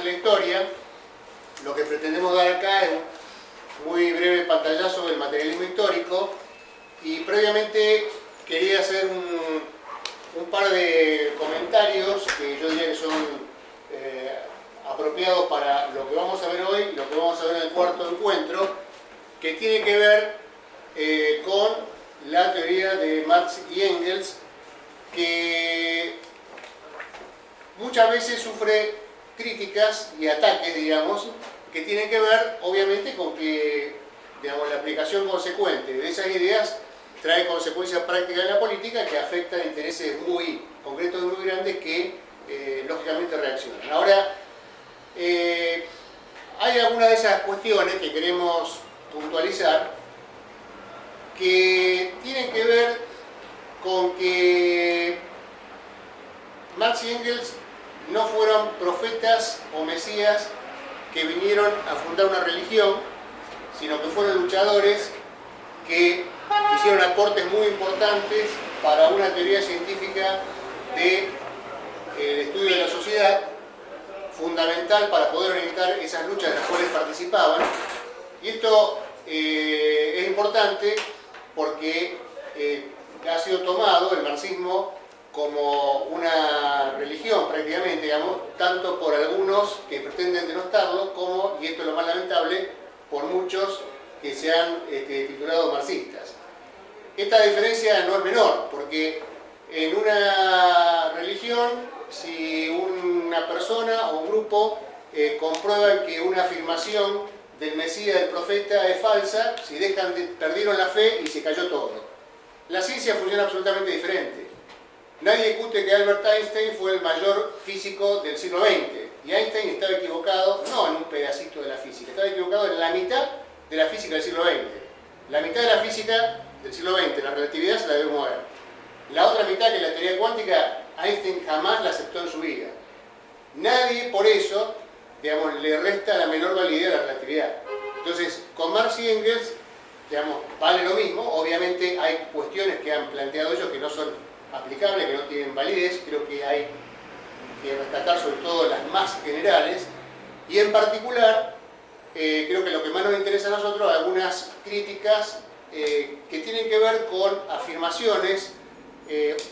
la historia, lo que pretendemos dar acá es un muy breve pantallazo del materialismo histórico, y previamente quería hacer un par de comentarios que yo diría que son apropiados para lo que vamos a ver hoy y lo que vamos a ver en el cuarto encuentro, que tiene que ver con la teoría de Marx y Engels, que muchas veces sufre críticas y ataques, digamos, que tienen que ver, obviamente, con que, digamos, la aplicación consecuente de esas ideas trae consecuencias prácticas en la política que afectan intereses muy concretos y muy grandes que, lógicamente, reaccionan. Ahora, hay algunas de esas cuestiones que queremos puntualizar que tienen que ver con que Marx y Engels no fueron profetas o mesías que vinieron a fundar una religión, sino que fueron luchadores que hicieron aportes muy importantes para una teoría científica del estudio de la sociedad, fundamental para poder orientar esas luchas en las cuales participaban. Y esto es importante porque ha sido tomado el marxismo como una religión prácticamente, digamos, tanto por algunos que pretenden denostarlo, como, y esto es lo más lamentable, por muchos que se han titulado marxistas. Esta diferencia no es menor, porque en una religión, si una persona o un grupo comprueban que una afirmación del Mesías, del profeta, es falsa, si perdieron la fe y se cayó todo. La ciencia funciona absolutamente diferente. Nadie discute que Albert Einstein fue el mayor físico del siglo XX, y Einstein estaba equivocado no en un pedacito de la física, estaba equivocado en la mitad de la física del siglo XX. La mitad de la física del siglo XX, la relatividad, se la debemos ver. La otra mitad, que es la teoría cuántica, Einstein jamás la aceptó en su vida. Nadie por eso, digamos, le resta la menor validez a la relatividad. Entonces, con Marx y Engels, digamos, vale lo mismo. Obviamente hay cuestiones que han planteado ellos que no son aplicables, que no tienen validez. Creo que hay que rescatar sobre todo las más generales, y en particular creo que lo que más nos interesa a nosotros, algunas críticas que tienen que ver con afirmaciones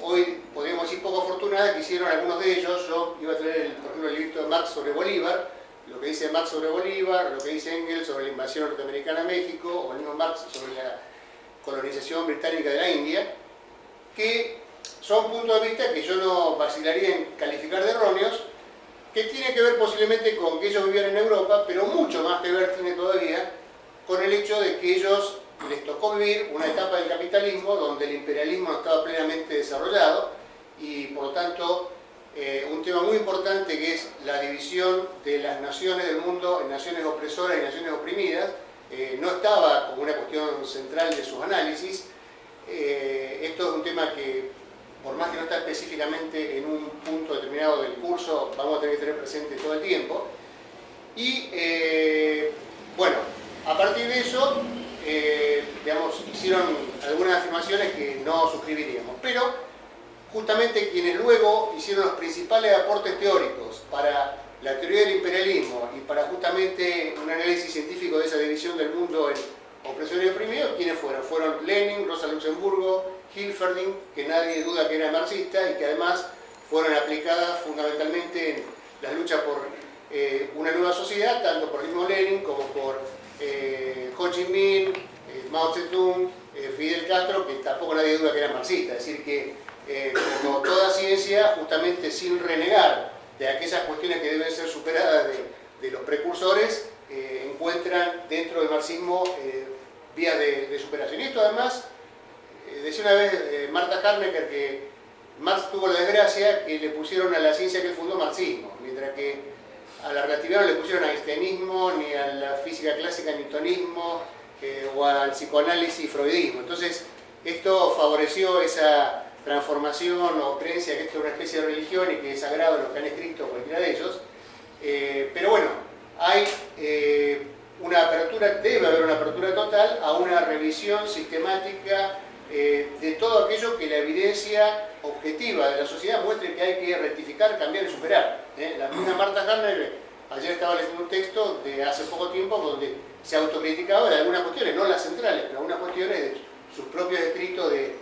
hoy podríamos decir poco afortunadas que hicieron algunos de ellos. Yo iba a traer, por ejemplo, el libro de Marx sobre Bolívar, lo que dice Marx sobre Bolívar, lo que dice Engels sobre la invasión norteamericana a México, o el mismo Marx sobre la colonización británica de la India, que son puntos de vista que yo no vacilaría en calificar de erróneos, que tienen que ver posiblemente con que ellos vivían en Europa, pero mucho más que ver tiene todavía con el hecho de que ellos les tocó vivir una etapa del capitalismo donde el imperialismo no estaba plenamente desarrollado, y por lo tanto un tema muy importante, que es la división de las naciones del mundo en naciones opresoras y naciones oprimidas, no estaba como una cuestión central de sus análisis. Esto es un tema que, por más que no está específicamente en un punto determinado del curso, vamos a tener que tener presente todo el tiempo. Y bueno, a partir de eso, digamos, hicieron algunas afirmaciones que no suscribiríamos, pero justamente quienes luego hicieron los principales aportes teóricos para la teoría del imperialismo y para justamente un análisis científico de esa división del mundo en opresores y oprimidos, ¿quiénes fueron? Fueron Lenin, Rosa Luxemburgo, Hilferding, que nadie duda que era marxista y que además fueron aplicadas fundamentalmente en la lucha por una nueva sociedad, tanto por el mismo Lenin como por Ho Chi Minh, Mao Zedong, Fidel Castro, que tampoco nadie duda que era marxista. Es decir, que como toda ciencia, justamente sin renegar de aquellas cuestiones que deben ser superadas de los precursores, encuentran dentro del marxismo vías de superación. Y esto además, decía una vez Marta Harnecker que Marx tuvo la desgracia que le pusieron a la ciencia que él fundó marxismo, mientras que a la relatividad no le pusieron einsteinismo, ni a la física clásica newtonismo, o al psicoanálisis freudismo. Entonces esto favoreció esa transformación o creencia que esto es una especie de religión y que es sagrado lo que han escrito cualquiera de ellos. Pero bueno, hay una apertura, debe haber una apertura total a una revisión sistemática de todo aquello que la evidencia objetiva de la sociedad muestre que hay que rectificar, cambiar y superar. La misma Marta Harnecker ayer estaba leyendo un texto de hace poco tiempo donde se autocriticaba de algunas cuestiones, no las centrales, pero algunas cuestiones de sus propios escritos de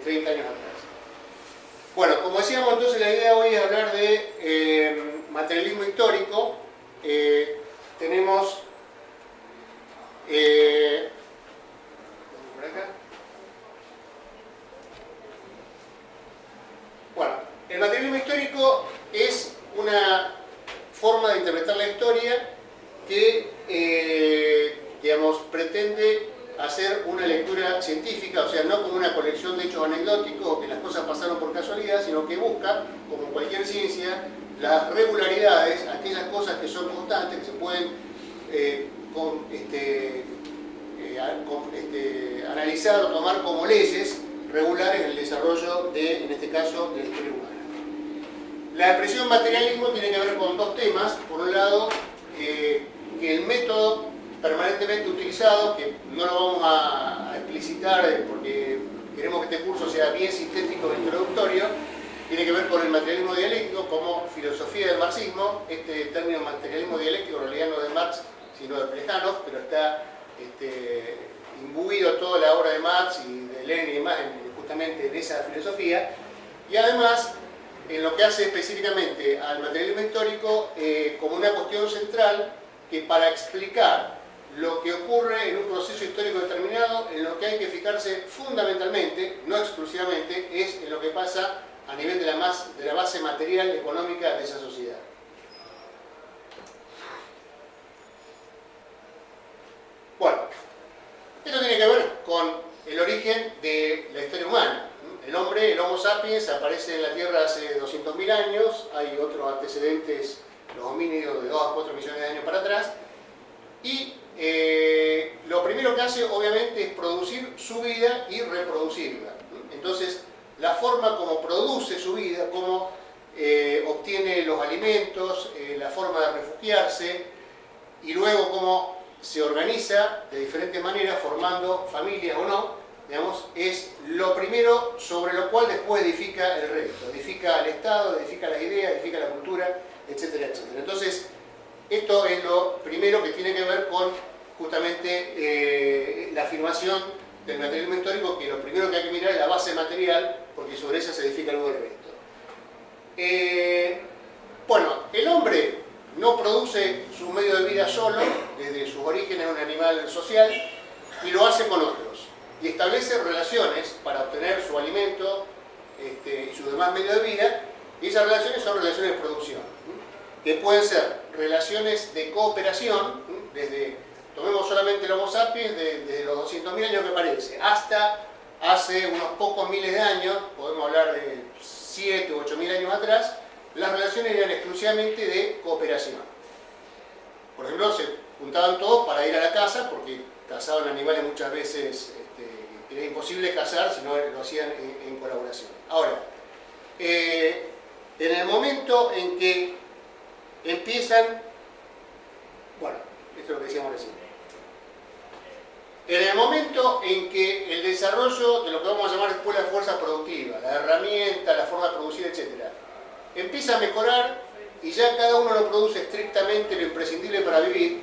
30 años atrás. Bueno, como decíamos, entonces la idea hoy es hablar de materialismo histórico. Tenemos por acá. Bueno, el materialismo histórico es una forma de interpretar la historia que, digamos, pretende hacer una lectura científica, o sea, no como una colección de hechos anecdóticos o que las cosas pasaron por casualidad, sino que busca, como cualquier ciencia, las regularidades, aquellas cosas que son constantes, que se pueden analizar o tomar como leyes regulares en el desarrollo de, en este caso, de la historia humana. La expresión materialismo tiene que ver con dos temas. Por un lado, que el método permanentemente utilizado, que no lo vamos a explicitar porque queremos que este curso sea bien sintético e introductorio, tiene que ver con el materialismo dialéctico como filosofía del marxismo. Este término materialismo dialéctico en realidad no es de Marx, sino de Plejánov, pero está imbuido toda la obra de Marx y de Lenin y demás justamente en esa filosofía. Y además, en lo que hace específicamente al materialismo histórico como una cuestión central que para explicar lo que ocurre en un proceso histórico determinado, en lo que hay que fijarse fundamentalmente, no exclusivamente, es en lo que pasa a nivel de la base material económica de esa sociedad. Bueno, esto tiene que ver con el origen de la historia humana. El hombre, el Homo sapiens, aparece en la Tierra hace 200.000 años, hay otros antecedentes, los homínidos, de 2 a 4 millones de años para atrás, y lo primero que hace, obviamente, es producir su vida y reproducirla. Entonces, la forma como produce su vida, cómo obtiene los alimentos, la forma de refugiarse, y luego cómo se organiza de diferentes maneras, formando familias o no, digamos, es lo primero sobre lo cual después edifica el resto. Edifica el Estado, edifica las ideas, edifica la cultura, etcétera, etcétera. Entonces, esto es lo primero que tiene que ver con justamente la afirmación del materialismo histórico, que lo primero que hay que mirar es la base material, porque sobre esa se edifica luego el resto. Bueno, el hombre no produce su medio de vida solo, desde sus orígenes es un animal social, y lo hace con otros. Y establece relaciones para obtener su alimento y su demás medio de vida, y esas relaciones son relaciones de producción, que pueden ser relaciones de cooperación, desde, tomemos solamente el Homo sapiens, desde los 200.000 años que parece, hasta hace unos pocos miles de años, podemos hablar de 7 u 8.000 años atrás, las relaciones eran exclusivamente de cooperación. Por ejemplo, se juntaban todos para ir a la caza, porque cazaban animales muchas veces, era imposible cazar si no lo hacían en colaboración. Ahora, en el momento en que empiezan, bueno, esto es lo que decíamos recién, en el momento en que el desarrollo de lo que vamos a llamar después la fuerza productiva, la herramienta, la forma de producir, etc., empieza a mejorar y ya cada uno no produce estrictamente lo imprescindible para vivir,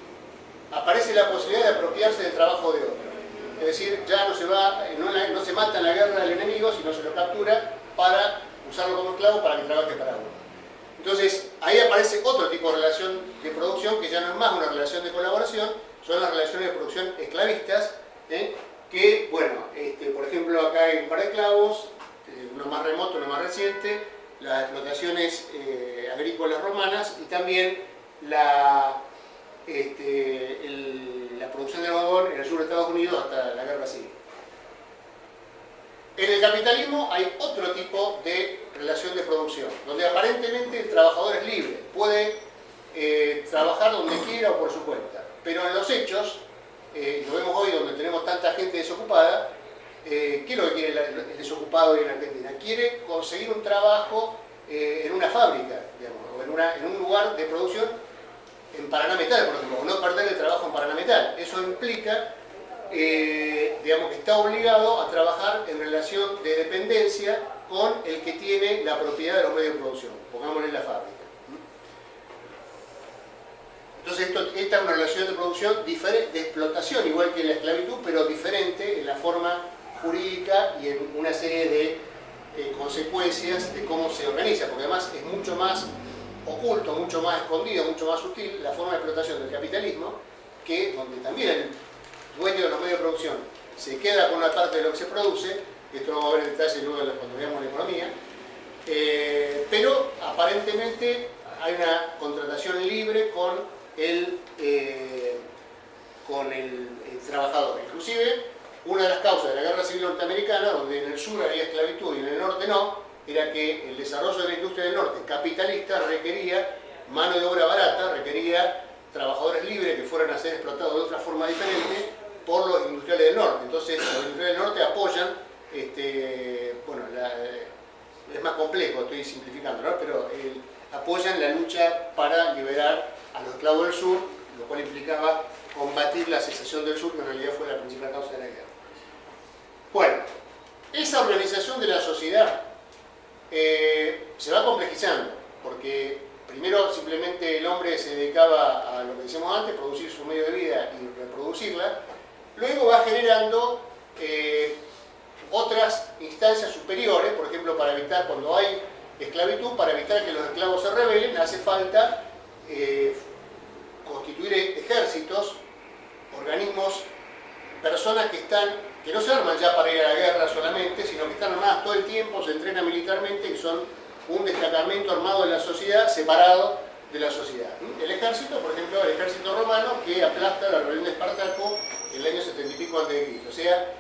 aparece la posibilidad de apropiarse del trabajo de otro. Es decir, ya no se mata en la guerra al enemigo, sino se lo captura para usarlo como esclavo para que trabaje para uno. Entonces, ahí aparece otro tipo de relación de producción que ya no es más una relación de colaboración, son las relaciones de producción esclavistas, que, bueno, por ejemplo, acá hay un par de esclavos, uno más remoto, uno más reciente, las explotaciones agrícolas romanas y también la producción de algodón en el sur de Estados Unidos hasta la guerra civil. En el capitalismo hay otro tipo de relación de producción, donde aparentemente el trabajador es libre, puede trabajar donde quiera o por su cuenta, pero en los hechos, lo vemos hoy donde tenemos tanta gente desocupada, ¿qué es lo que quiere el desocupado hoy en Argentina? Quiere conseguir un trabajo en una fábrica, digamos, o en un lugar de producción en Paraná Metal, por ejemplo, o no perder el trabajo en Paraná Metal. Eso implica, digamos, que está obligado a trabajar en relación de dependencia con el que tiene la propiedad de los medios de producción, pongámosle la fábrica. Entonces esta es una relación de producción diferente, de explotación, igual que la esclavitud, pero diferente en la forma jurídica y en una serie de consecuencias de cómo se organiza, porque además es mucho más oculto, mucho más escondido, mucho más sutil la forma de explotación del capitalismo, que donde también el dueño de los medios de producción se queda con una parte de lo que se produce, esto lo vamos a ver en detalle luego cuando veamos la economía, pero aparentemente hay una contratación libre con el trabajador. Inclusive, una de las causas de la Guerra Civil Norteamericana, donde en el sur había esclavitud y en el norte no, era que el desarrollo de la industria del norte capitalista requería mano de obra barata, requería trabajadores libres que fueran a ser explotados de otra forma diferente por los industriales del norte. Entonces los industriales del norte apoyan, bueno, es más complejo, estoy simplificando, ¿no? Pero apoyan la lucha para liberar a los esclavos del sur, lo cual implicaba combatir la secesión del sur, que en realidad fue la principal causa de la guerra. Bueno, esa organización de la sociedad se va complejizando, porque primero simplemente el hombre se dedicaba a lo que decíamos antes, producir su medio de vida y reproducirla, luego va generando otras instancias superiores, por ejemplo, para evitar, cuando hay esclavitud, para evitar que los esclavos se rebelen, hace falta constituir ejércitos, organismos, personas que no se arman ya para ir a la guerra solamente, sino que están armadas todo el tiempo, se entrenan militarmente y son un destacamento armado de la sociedad separado de la sociedad. El ejército, por ejemplo, el ejército romano que aplasta la rebelión de Espartaco en el año 70 y pico a.C. O sea,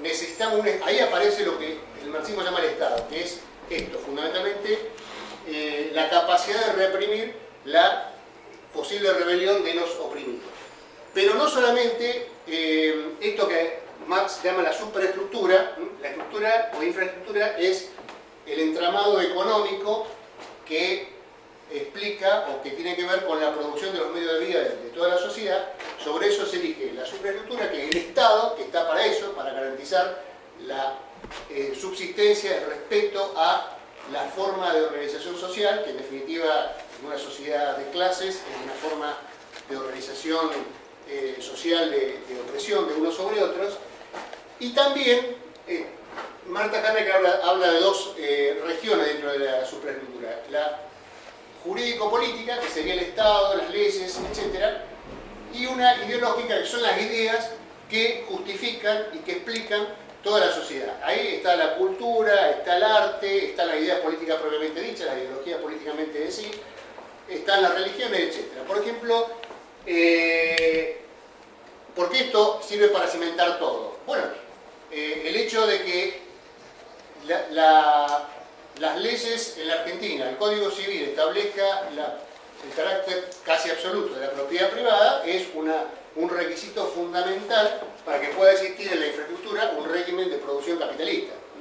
necesitamos ahí aparece lo que el marxismo llama el Estado, que es esto, fundamentalmente la capacidad de reprimir la posible rebelión de los oprimidos. Pero no solamente esto que Marx llama la superestructura, la estructura o infraestructura es el entramado económico que explica o que tiene que ver con la producción de los medios de vida de toda la sociedad. Sobre eso se elige la superestructura, que es el Estado, que está para eso, para garantizar la subsistencia respecto a la forma de organización social, que en definitiva en una sociedad de clases es una forma de organización social de opresión de unos sobre otros. Y también Marta Haneck habla de dos regiones dentro de la superestructura: la jurídico-política, que sería el Estado, las leyes, etc., y una ideológica, que son las ideas que justifican y que explican toda la sociedad. Ahí está la cultura, está el arte, están las ideas políticas propiamente dichas, las ideologías políticamente de sí, están las religiones, etc. Por ejemplo, ¿por qué esto sirve para cimentar todo? Bueno, el hecho de que las leyes en la Argentina, el Código Civil, establezca el carácter casi absoluto de la propiedad privada es un requisito fundamental para que pueda existir en la infraestructura un régimen de producción capitalista.